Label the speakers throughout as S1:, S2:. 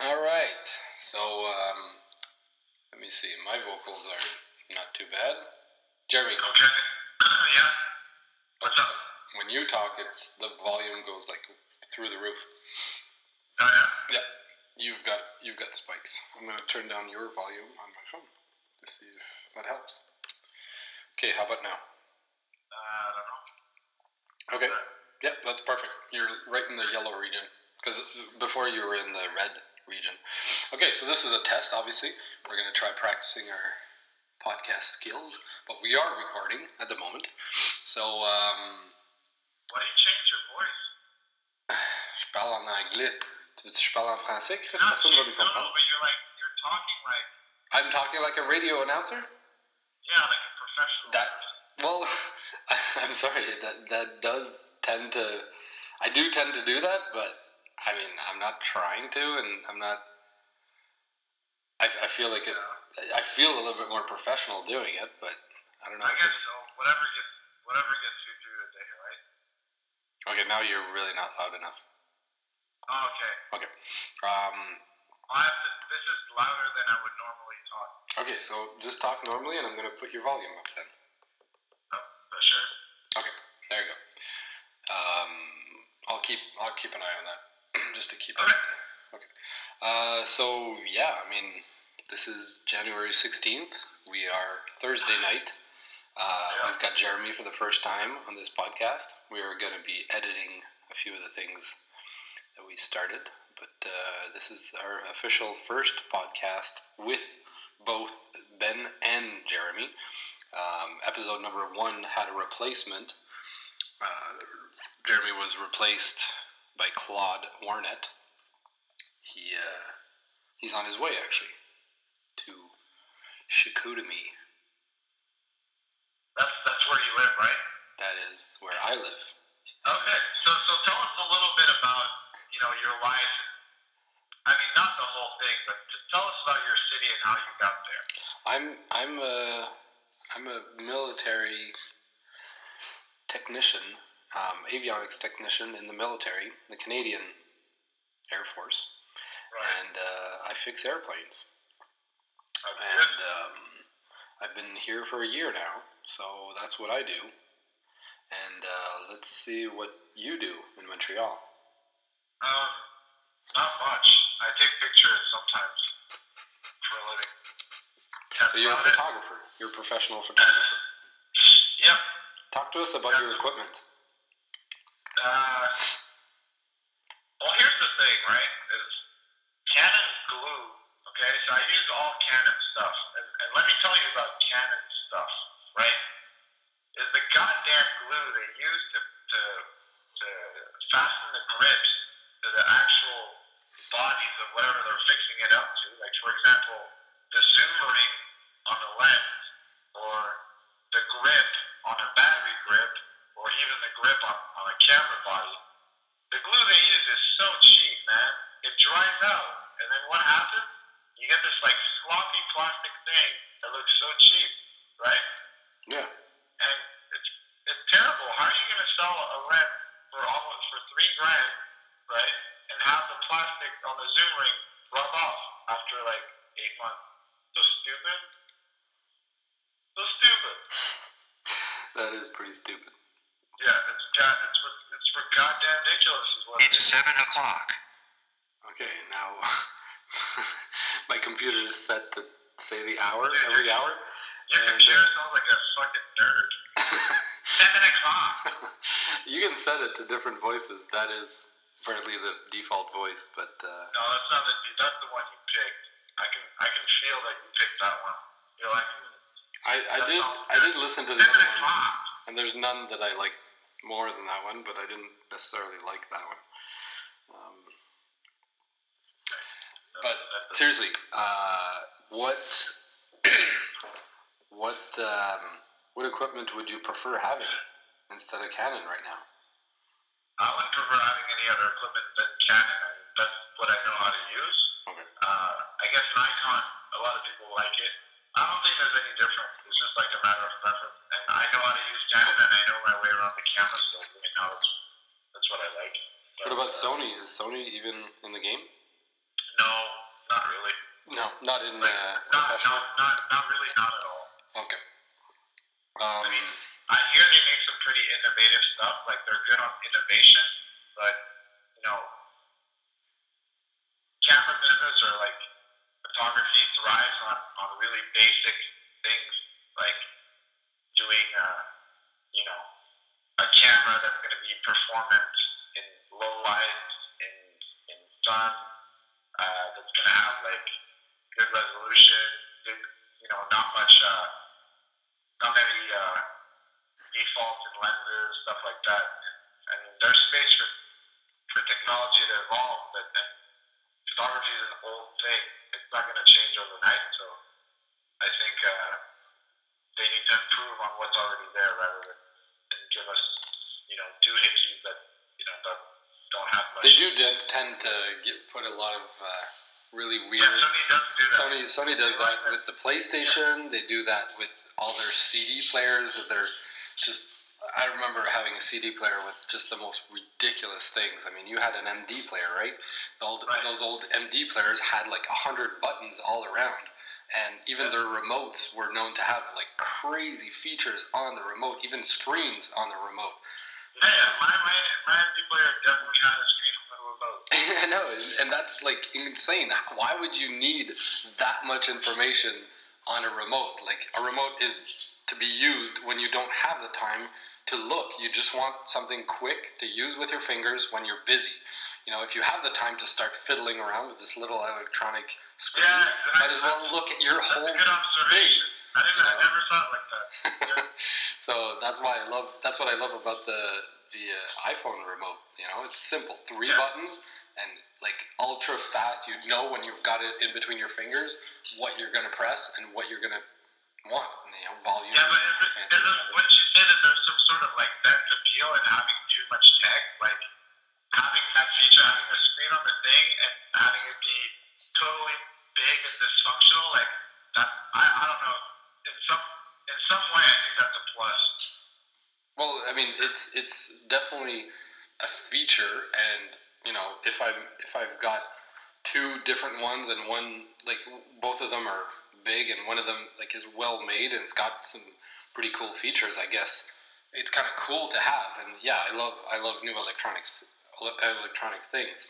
S1: All right. So, let me see. My vocals are not too bad. Jeremy.
S2: Okay. Yeah. What's up?
S1: When you talk, the volume goes like through the roof.
S2: Oh yeah.
S1: Yeah. You've got spikes. I'm gonna turn down your volume on my phone to see if that helps. Okay. How about now?
S2: I don't know.
S1: Okay. Yeah, that's perfect. You're right in the yellow region because before you were in the red region. Okay, so this is a test. Obviously, we're gonna try practicing our podcast skills, but we are recording at the moment. So,
S2: Why do you change your voice?
S1: je parle en anglais. Tu veux que je parle en français, Chris?
S2: No,
S1: Personne va me
S2: no,
S1: comprendre.
S2: but you're talking like.
S1: I'm talking like a radio announcer?
S2: Yeah, like a professional.
S1: Well, I'm sorry. That does tend to. I do tend to do that, but I mean, I'm not trying to, and I'm not. I feel like it. I feel a little bit more professional doing it, but I don't know.
S2: I guess so. Whatever gets you through the day, right?
S1: Okay, now you're really not loud enough.
S2: Oh, okay.
S1: Okay.
S2: This is louder than I would normally talk.
S1: Okay, so just talk normally, and I'm gonna put your volume up then.
S2: Oh, sure.
S1: Okay, there you go. I'll keep an eye on that, just to keep it. Okay. So yeah, I mean, this is January 16th. We are Thursday night. We've got Jeremy for the first time on this podcast. We are going to be editing a few of the things that we started, but this is our official first podcast with both Ben and Jeremy. Episode number 1 had a replacement. Jeremy was replaced by Claude Warnett. He's on his way, actually, to Chicoutimi.
S2: That's where you live, right?
S1: That is where I live.
S2: Okay, so tell us a little bit about your life. I mean, not the whole thing, but tell us about your city and how you got there.
S1: I'm a military technician, avionics technician in the military, the Canadian Air Force.
S2: Right.
S1: And I fix airplanes.
S2: Okay.
S1: And I've been here for a year now, so that's what I do. And let's see what you do in Montreal.
S2: Not much. I take pictures sometimes for a living.
S1: So you're a photographer. You're a professional photographer.
S2: Yep.
S1: Talk to us about your equipment.
S2: Well, here's the thing, right? Is Canon glue, okay? So I use all Canon stuff. And let me tell you about Canon stuff, right? Is the goddamn glue they use to fasten the grips to the actual bodies of whatever they're fixing it up to. Like, for example, the zoom ring on the lens, or the grip on a battery grip, or even the grip on a camera body. The glue they use is so cheap, man. It dries out. And then what happens? You get this like sloppy plastic thing that looks so cheap, right?
S1: Yeah.
S2: And it's terrible. How are you gonna sell a lens for $3,000, right? And have the plastic on the zoom ring rub off after like 8 months? So stupid. So stupid.
S1: That is pretty stupid.
S2: Yeah, it's for goddamn ridiculous.
S3: It's 7 o'clock.
S1: Okay, now my computer is set to say the hour every hour.
S2: Your computer sounds like a fucking nerd. 7 o'clock.
S1: You can set it to different voices. That is apparently the default voice, but
S2: no, that's not that's the one you picked. I can feel that you picked that one. You're like,
S1: I did listen to the other ones, and there's none that I like more than that one, but I didn't necessarily like that one. But seriously, what equipment would you prefer having instead of Canon right now?
S2: I wouldn't prefer having any other equipment than Canon. That's what I know how to use.
S1: Okay.
S2: I guess Nikon, a lot of people like it. I don't think there's any difference. It's just like a matter of preference. And I know how to use Canon, and I know my way around the camera, so right now that's what I like. But,
S1: what about Sony? Is Sony even in the game?
S2: No.
S1: No, not in
S2: Like,
S1: professional.
S2: not really, not at all.
S1: Okay.
S2: I mean, I hear they make some pretty innovative stuff. Like they're good on innovation, but you know, camera business or like photography thrives on really basic things, like doing you know, a camera that's going to be performant in low light, in sun, that's going to have like good resolution, good, you know, not many defaults in lenses, stuff like that. I mean, there's space for technology to evolve, but and photography is an old thing. It's not going to change overnight, so I think they need to improve on what's already there rather than give us, you know, doohickeys that, you know, that don't have much.
S1: They do tend to put a lot of really weird.
S2: Yeah, Sony does do that.
S1: Sony does that with the PlayStation. Yeah. They do that with all their CD players. They're just. I remember having a CD player with just the most ridiculous things. I mean, you had an MD player, right? Those old MD players had like 100 buttons all around. And even their remotes were known to have like crazy features on the remote, even screens on the remote.
S2: Yeah, my MD player definitely had a screen on the remote.
S1: I know, and that's like insane. Why would you need that much information on a remote? Like, a remote is to be used when you don't have the time to look. You just want something quick to use with your fingers when you're busy. You know, if you have the time to start fiddling around with this little electronic screen, might as well look at your whole
S2: thing. I never thought like that. Yeah.
S1: So that's what I love about the iPhone remote. You know, it's simple, 3 buttons, and like ultra fast. You know when you've got it in between your fingers, what you're gonna press and what you're gonna want. You know, volume.
S2: Yeah, but wouldn't you say that there's some sort of like sense appeal in having too much text, like having that feature, having a screen on the thing, and having it be totally big and dysfunctional, like that? I don't know. In some way, I think that's a plus.
S1: Well, I mean, it's definitely a feature, and you know, if I've got 2 different ones and one, like, both of them are big and one of them like is well made and it's got some pretty cool features, I guess it's kind of cool to have. And yeah, I love new electronic things,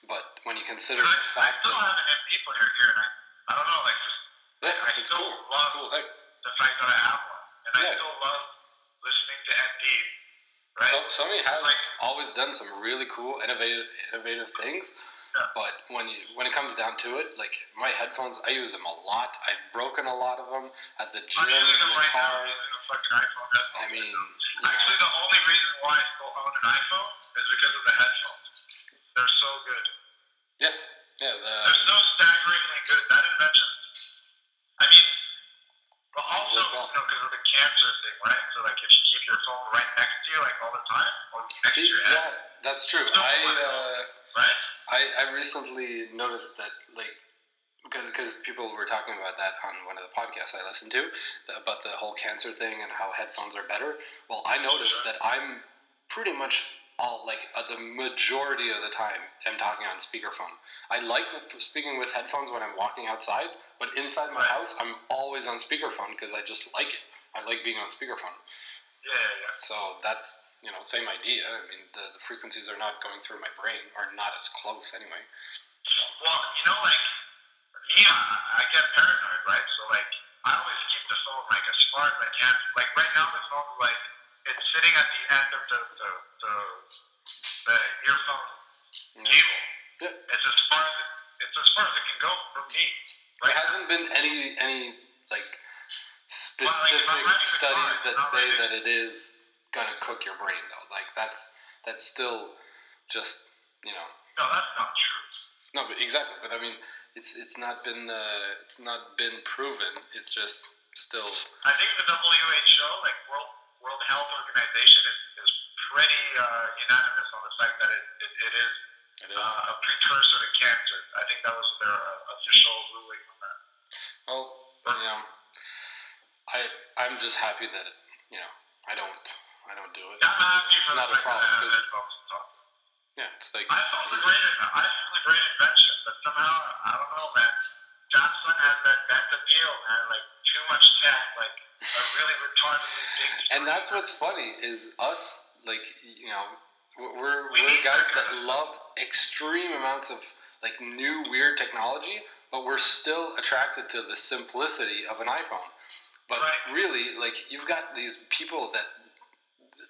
S1: but when you consider the fact
S2: I still have an MD player here, and I don't know, like, just I
S1: it's
S2: still
S1: cool.
S2: love
S1: cool thing.
S2: The fact that I have one, and I still love listening to MD. Right?
S1: So Sony has always done some really cool, innovative things.
S2: Yeah.
S1: But when it comes down to it, like my headphones, I use them a lot. I've broken a lot of them at the gym, in the car.
S2: I'm using a fucking iPhone headphone.
S1: I mean,
S2: actually, the only reason why I still own an iPhone is because of the headphones. They're so good.
S1: Yeah.
S2: They're so staggeringly good. That invention. I mean, but also, you know, because of the cancer thing, right? So, like, if you keep your phone right next to you, like, all the time, or next to your head.
S1: Yeah, that's true.
S2: Right?
S1: I recently noticed that, like, because people were talking about that on one of the podcasts I listened to, about the whole cancer thing and how headphones are better. Well, I noticed that I'm pretty much the majority of the time I'm talking on speakerphone. I like speaking with headphones when I'm walking outside, but inside my house, I'm always on speakerphone because I just like it. I like being on speakerphone.
S2: Yeah.
S1: So that's, you know, same idea. I mean, the frequencies are not going through my brain, or not as close anyway. So.
S2: Well, you know, like, me, I get paranoid, right? So, like, I always keep the phone, like, as far as I can. Like, right now, the phone, like, it's sitting at the end of the earphone cable. Yeah. It's as far as it can go from me.
S1: Right? There hasn't been any like specific studies that say that it is gonna cook your brain, though. Like that's still just, you know.
S2: No, that's not true.
S1: No, but exactly. But I mean, it's not been proven. It's just still.
S2: I think the WHO, like World Health Organization, is pretty unanimous on the fact that it is a precursor to cancer. I think that was their official ruling on that.
S1: Well, you know, I'm just happy that, you know, I don't do it.
S2: I'm happy for
S1: it's not a problem because
S2: yeah,
S1: it's like
S2: I thought it was a great invention, but somehow I don't know, man. Samsung has that appeal, man. Like too much tech, like a really retardedly big.
S1: And that's what's funny is us, like, you know, we're
S2: need
S1: guys
S2: that
S1: that
S2: kind of
S1: love extreme amounts of like new weird technology, but we're still attracted to the simplicity of an iPhone. But
S2: Right.
S1: really, like, you've got these people that,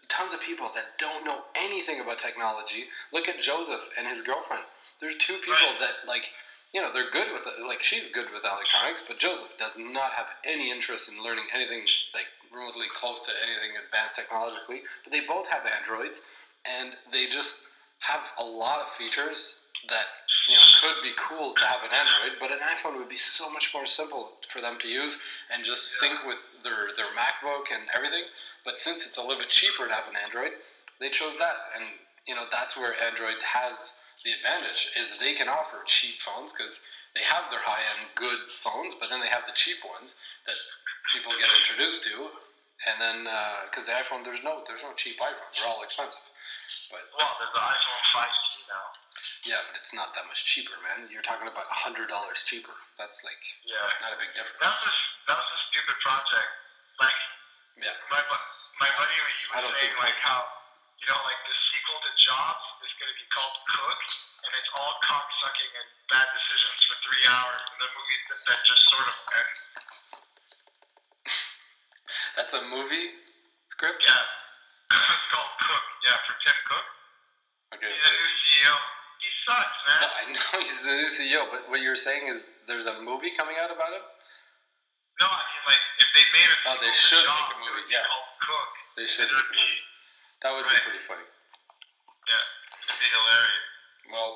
S1: tons of people that don't know anything about technology. Look at Joseph and his girlfriend. There's two people
S2: Right.
S1: that, like, you know, they're good with it. Like, she's good with electronics, but Joseph does not have any interest in learning anything, like, remotely close to anything advanced technologically. But they both have Androids, and they just have a lot of features that, you know, could be cool to have an Android, but an iPhone would be so much more simple for them to use and just sync with their MacBook and everything. But since it's a little bit cheaper to have an Android, they chose that. And, you know, that's where Android has the advantage, is they can offer cheap phones because they have their high-end good phones, but then they have the cheap ones that people get introduced to. And then, because the iPhone, there's no cheap iPhone. They're all expensive. But
S2: Well, there's the iPhone 5G now.
S1: yeah, but it's not that much cheaper, man. You're talking about $100 cheaper. That's like
S2: Yeah.
S1: not a big difference.
S2: That was a stupid project. Like
S1: Yeah.
S2: my buddy, he
S1: I don't
S2: was
S1: see
S2: saying
S1: the
S2: like
S1: point.
S2: how, you know, like the sequel to Jobs is going to be called Cook, and it's all cock sucking and bad decisions for 3 hours, and the movie that just sort of ends.
S1: That's a movie script?
S2: Yeah. It's called Cook. Yeah, for Tim Cook.
S1: Okay.
S2: He's a new CEO. He sucks, man.
S1: No, I know he's the new CEO, but what you're saying is there's a movie coming out about him?
S2: No, I mean, like, if they made a
S1: Oh, they
S2: sequel to
S1: should
S2: Jobs,
S1: make a movie,
S2: it would be
S1: yeah.
S2: called Cook.
S1: They should
S2: It
S1: make
S2: would
S1: a movie. That would be
S2: Right.
S1: pretty funny.
S2: Yeah, it'd be hilarious.
S1: Well,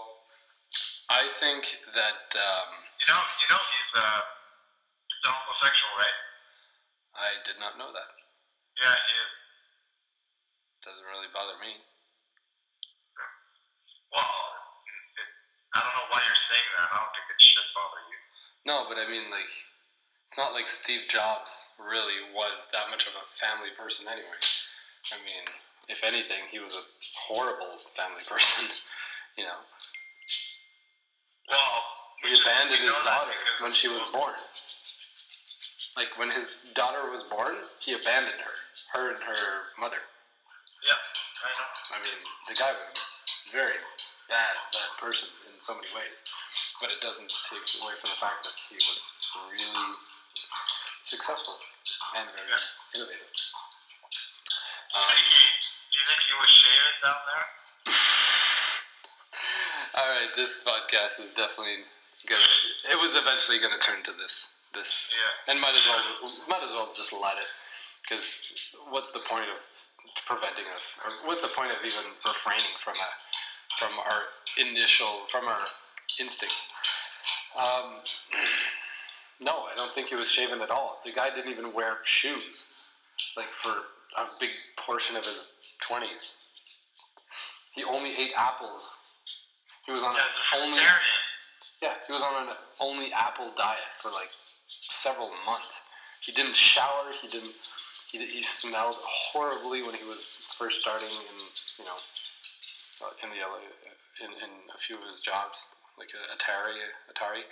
S1: I think that
S2: You know, he's a homosexual, right?
S1: I did not know that.
S2: Yeah, he is.
S1: Doesn't really bother me.
S2: Well, I don't know why you're saying that. I don't think it should bother you.
S1: No, but I mean, like, it's not like Steve Jobs really was that much of a family person anyway. I mean, if anything, he was a horrible family person, you know.
S2: Well,
S1: He abandoned
S2: we
S1: his
S2: know that
S1: daughter
S2: because
S1: when she was born. Like, when his daughter was born, he abandoned her and her mother.
S2: Yeah, I know.
S1: I mean, the guy was a very bad person in so many ways. But it doesn't take away from the fact that he was really successful and very innovative.
S2: Do you think he was shaving down there?
S1: All right, this podcast is definitely it was eventually gonna turn to this,
S2: Yeah.
S1: and might as well just let it, because what's the point of preventing us, or what's the point of even refraining from our instincts? No, I don't think he was shaven at all. The guy didn't even wear shoes, like, for a big portion of his 20s. He only ate apples. He was on he was on an only apple diet for like several months. He didn't shower. He smelled horribly when he was first starting in a few of his jobs, like Atari.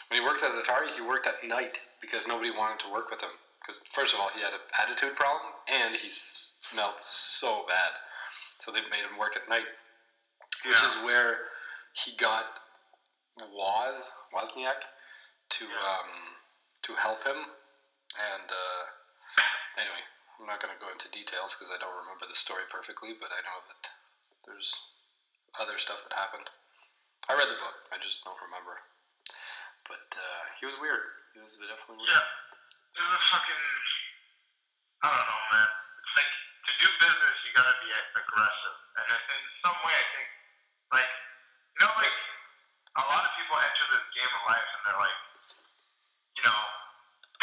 S1: When he worked at Atari, he worked at night because nobody wanted to work with him. Because first of all, he had an attitude problem and he smelled so bad, so they made him work at night, which is where he got Wozniak to help him. And anyway, I'm not going to go into details because I don't remember the story perfectly, but I know that there's other stuff that happened. I read the book, I just don't remember. But he was weird. He was definitely weird.
S2: Yeah. It was a fucking, I don't know, man. It's like, to do business, you gotta be aggressive. And in some way, I think, like, you know, like, a lot of people enter this game of life and they're like, you know,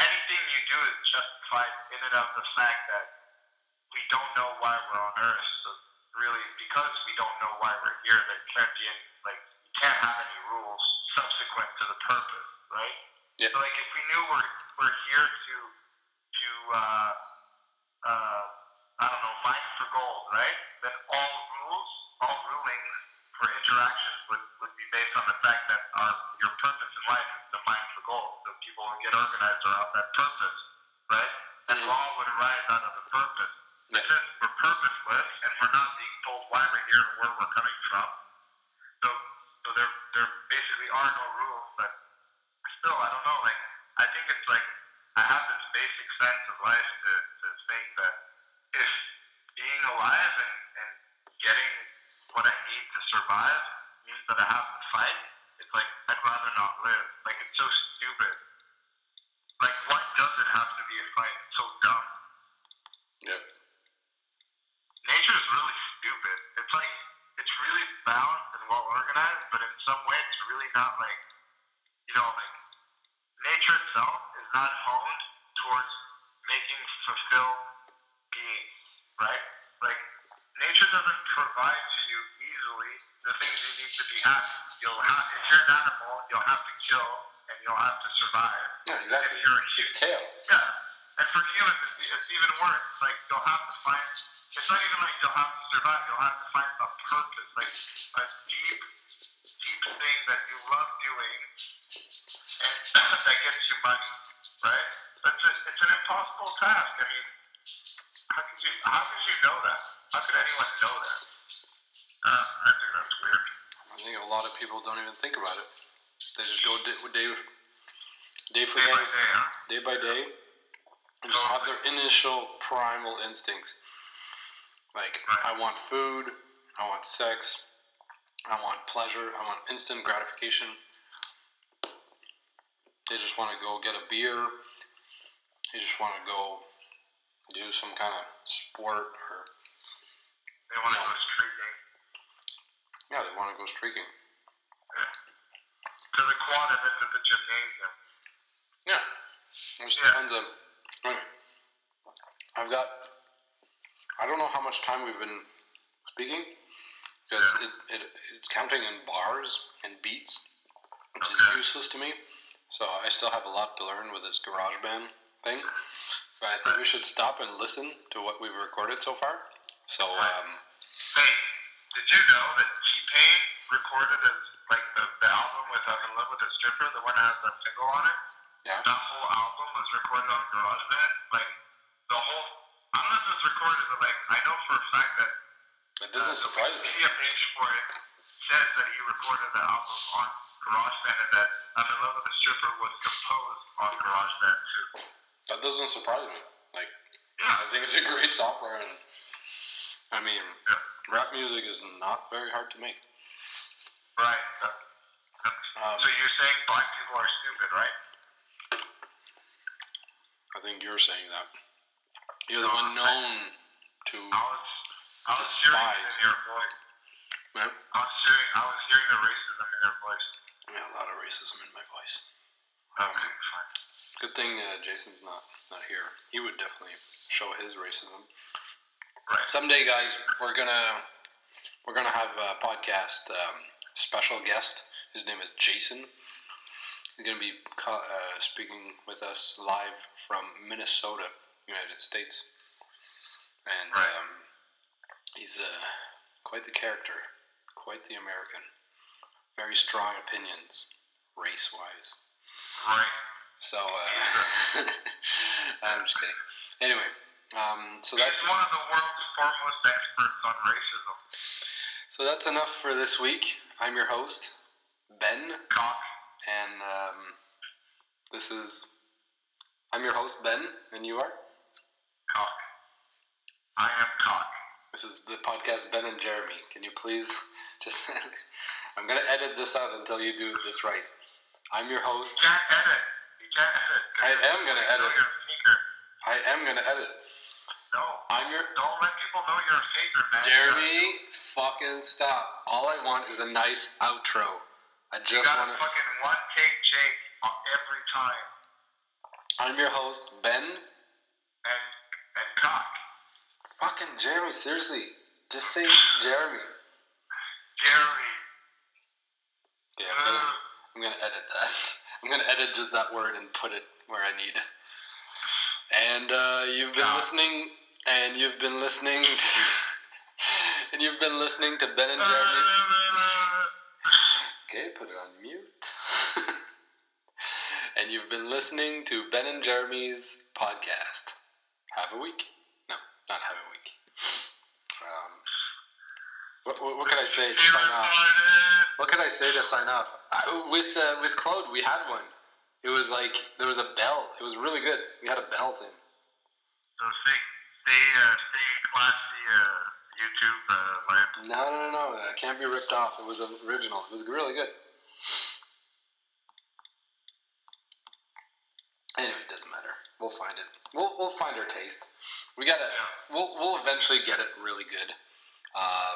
S2: anything you do is justified in and of the fact that we don't know why we're on Earth. So really, because we don't know why we're here, there can't be any, like, you can't have any rules subsequent to the purpose, right?
S1: Yeah.
S2: So, like, if we knew we're here to I don't know, mine for gold, right? Then all rulings for interactions would be based on the fact that your purpose in life is to mine for the goal. So people will get organized around that purpose, right? And law would arise out of the purpose. But since we're purposeless and we're not being told why we're here and where we're coming from, so there basically are no rules. But still, I don't know. Like, I think it's like I have this basic sense of life to think that if being alive and getting what I need to survive means that I have to fight, it's like I'd rather not live. Like, it's so stupid. Like, why does it have to be a fight? It's so dumb.
S1: Yep.
S2: Nature is really stupid. It's like, it's really balanced and well organized, but in some way it's really not like, like nature itself is not honed towards making fulfilled beings, right? Like, nature doesn't provide to you easily the things you need to be happy. If you're an animal, you'll have to kill and you'll have to survive.
S1: Yeah, exactly. It's chaos.
S2: Yeah. And for humans, it's even worse. Like, you'll have to find, it's not even like you'll have to survive, you'll have to find a purpose, like a deep, deep thing that you love doing and that gets you money, right? It's an impossible task. I mean, how could you know that? How could anyone know that? I think that's weird.
S1: I think a lot of people don't even think about it. They just go day by day, and just have their initial primal instincts. Like, I want food, I want sex, I want pleasure, I want instant gratification. They just want to go get a beer. They just want to go do some kind of sport, or
S2: they want to go streaking.
S1: Yeah, they want to go streaking.
S2: To the quad and into the gymnasium.
S1: Yeah. There's tons of... Anyway. I don't know how much time we've been speaking, because it's counting in bars and beats, which is useless to me. So I still have a lot to learn with this GarageBand thing. But I think we should stop and listen to what we've recorded so far. So,
S2: Hey, did you know that T-Pain recorded the album with I'm in Love with a Stripper, the one that has that single on it?
S1: Yeah.
S2: That whole album was recorded on GarageBand. Like, the whole, I don't know if it's recorded, but like, I know for a fact that
S1: it doesn't surprise me.
S2: The Wikipedia page for it says that he recorded the album on GarageBand and that I'm in Love with a Stripper was composed on GarageBand too.
S1: That doesn't surprise me. Like, I think it's a great software, and I mean, rap music is not very hard to make.
S2: Right. So you're saying black people are stupid, right?
S1: I think you're saying that. You're the one known to
S2: I was hearing it in your voice.
S1: Yeah?
S2: I was hearing the racism in your voice.
S1: Yeah, a lot of racism in my voice.
S2: Okay, fine.
S1: Good thing Jason's not here. He would definitely show his racism.
S2: Right.
S1: Someday, guys, we're gonna have a podcast special guest. His name is Jason. He's gonna be speaking with us live from Minnesota, United States, and he's quite the character, quite the American. Very strong opinions, race-wise.
S2: Right.
S1: So, I'm just kidding. Anyway, so that's...
S2: He's one of the world's foremost experts on racism.
S1: So that's enough for this week. I'm your host, Ben.
S2: Cock.
S1: And, I'm your host, Ben, and you are?
S2: Cock. I am Cock.
S1: This is the podcast Ben and Jeremy. Can you please just... I'm going to edit this out until you do this right. I'm your host.
S2: You can't edit.
S1: I am going to edit.
S2: You're a faker.
S1: I am going to edit.
S2: No. Don't let people know you're a faker, man.
S1: Jeremy, fucking stop. All I want is a nice outro. I just want to...
S2: fucking one take Jake every time.
S1: I'm your host, Ben.
S2: And Cock.
S1: Fucking Jeremy, seriously. Just say Jeremy.
S2: Jeremy.
S1: Yeah, I'm gonna edit that. I'm gonna edit just that word and put it where I need. And you've been listening to Ben and Jeremy. Okay, put it on mute. And you've been listening to Ben and Jeremy's podcast. Have a week. No, not have a week. What could I say to sign off? What could I say to sign off? With Claude, we had one. It was like there was a bell. It was really good. We had a bell thing.
S2: So stay classy, YouTube land.
S1: No. It can't be ripped off. It was original. It was really good. Anyway, it doesn't matter. We'll find it. We'll find our taste. We'll eventually get it really good.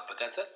S1: But that's it.